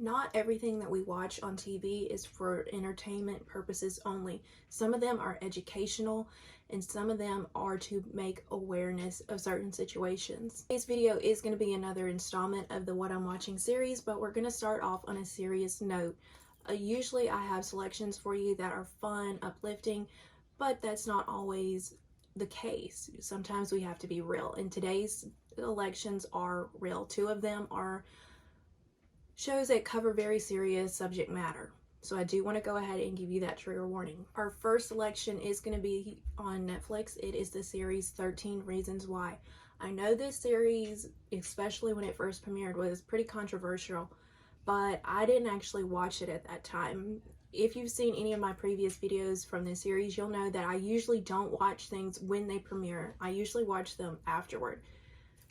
Not everything that we watch on TV is for entertainment purposes only. Some of them are educational and some of them are to make awareness of certain situations. Today's video is going to be another installment of the What I'm Watching series, but we're going to start off on a serious note. Usually I have selections for you that are fun, uplifting, but that's not always the case. Sometimes we have to be real, and today's elections are real. Two of them are shows that cover very serious subject matter. So I do want to go ahead and give you that trigger warning. Our first selection is going to be on Netflix. It is the series 13 Reasons Why. I know this series, especially when it first premiered, was pretty controversial, but I didn't actually watch it at that time. If you've seen any of my previous videos from this series, you'll know that I usually don't watch things when they premiere. I usually watch them afterward.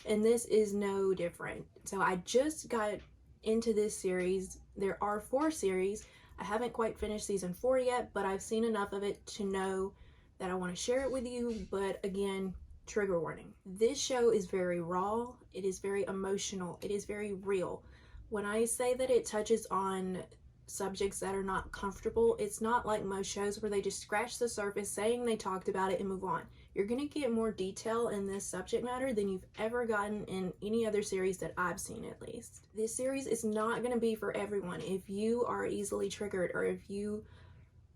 And this is no different. So I just got into this series. There are 4 series. I haven't quite finished season 4 yet, but I've seen enough of it to know that I want to share it with you. But again, trigger warning. This show is very raw. It is very emotional. It is very real. When I say that it touches on subjects that are not comfortable, it's not like most shows where they just scratch the surface saying they talked about it and move on. You're going to get more detail in this subject matter than you've ever gotten in any other series that I've seen, at least. This series is not going to be for everyone. If you are easily triggered, or if you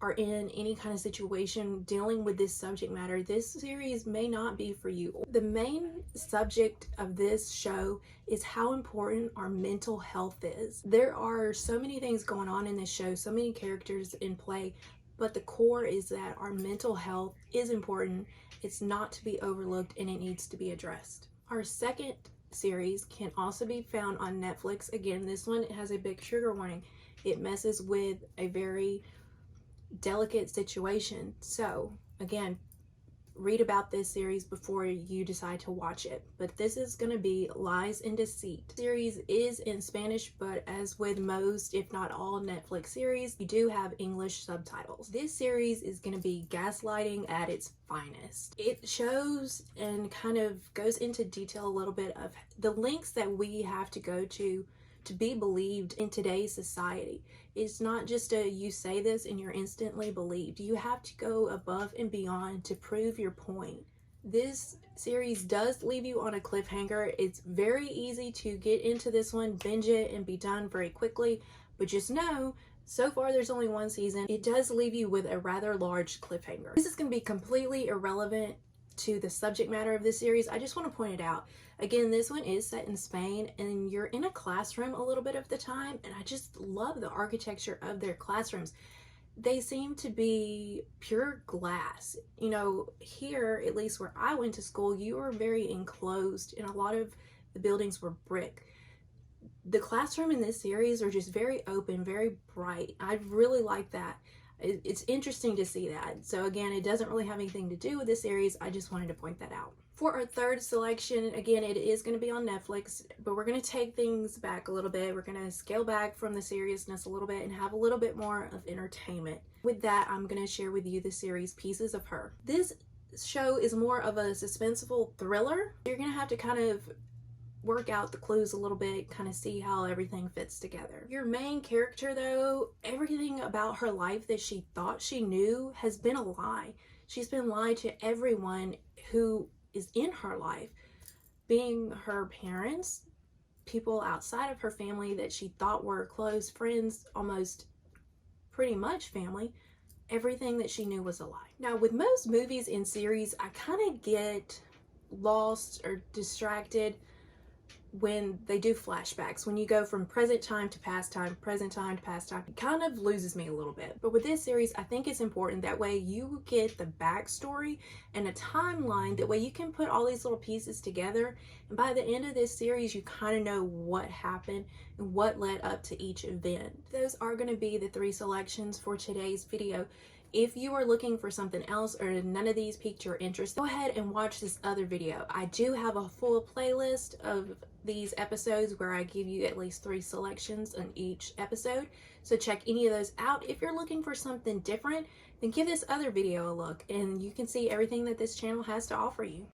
are in any kind of situation dealing with this subject matter, this series may not be for you. The main subject of this show is how important our mental health is. There are so many things going on in this show, so many characters in play, but the core is that our mental health is important. It's not to be overlooked and it needs to be addressed. Our second series can also be found on Netflix. Again, this one has a big trigger warning. It messes with a very delicate situation. So again, read about this series before you decide to watch it. But this is going to be Lies and Deceit. The series is in Spanish, but as with most, if not all Netflix series, you do have English subtitles. This series is going to be gaslighting at its finest. It shows and kind of goes into detail a little bit of the lengths that we have to go to be believed in today's society. It's not just a you say this and you're instantly believed. You have to go above and beyond to prove your point. This series does leave you on a cliffhanger. It's very easy to get into this one, binge it, and be done very quickly. But just know, so far there's only 1 season. It does leave you with a rather large cliffhanger. This is going to be completely irrelevant to the subject matter of this series. I just want to point it out. Again, this one is set in Spain and you're in a classroom a little bit of the time, and I just love the architecture of their classrooms. They seem to be pure glass. You know, here, at least where I went to school, you were very enclosed and a lot of the buildings were brick. The classroom in this series are just very open, very bright. I really like that. It's interesting to see that. So again, it doesn't really have anything to do with this series. I just wanted to point that out. For our third selection, again, it is going to be on Netflix, but we're going to take things back a little bit. We're going to scale back from the seriousness a little bit and have a little bit more of entertainment. With that, I'm going to share with you the series Pieces of Her. This show is more of a suspenseful thriller. You're going to have to kind of work out the clues a little bit, kind of see how everything fits together. Your main character, though, everything about her life that she thought she knew has been a lie. She's been lied to everyone who is in her life, being her parents, people outside of her family that she thought were close friends, almost pretty much family. Everything that she knew was a lie. Now, with most movies and series, I kind of get lost or distracted when they do flashbacks. When you go from present time to past time, present time to past time, it kind of loses me a little bit. But with this series, I think it's important. That way you get the backstory and a timeline. That way you can put all these little pieces together. And by the end of this series, you kind of know what happened and what led up to each event. Those are going to be the 3 selections for today's video. If you are looking for something else or none of these piqued your interest, go ahead and watch this other video. I do have a full playlist of these episodes where I give you at least 3 selections on each episode. So check any of those out. If you're looking for something different, then give this other video a look and you can see everything that this channel has to offer you.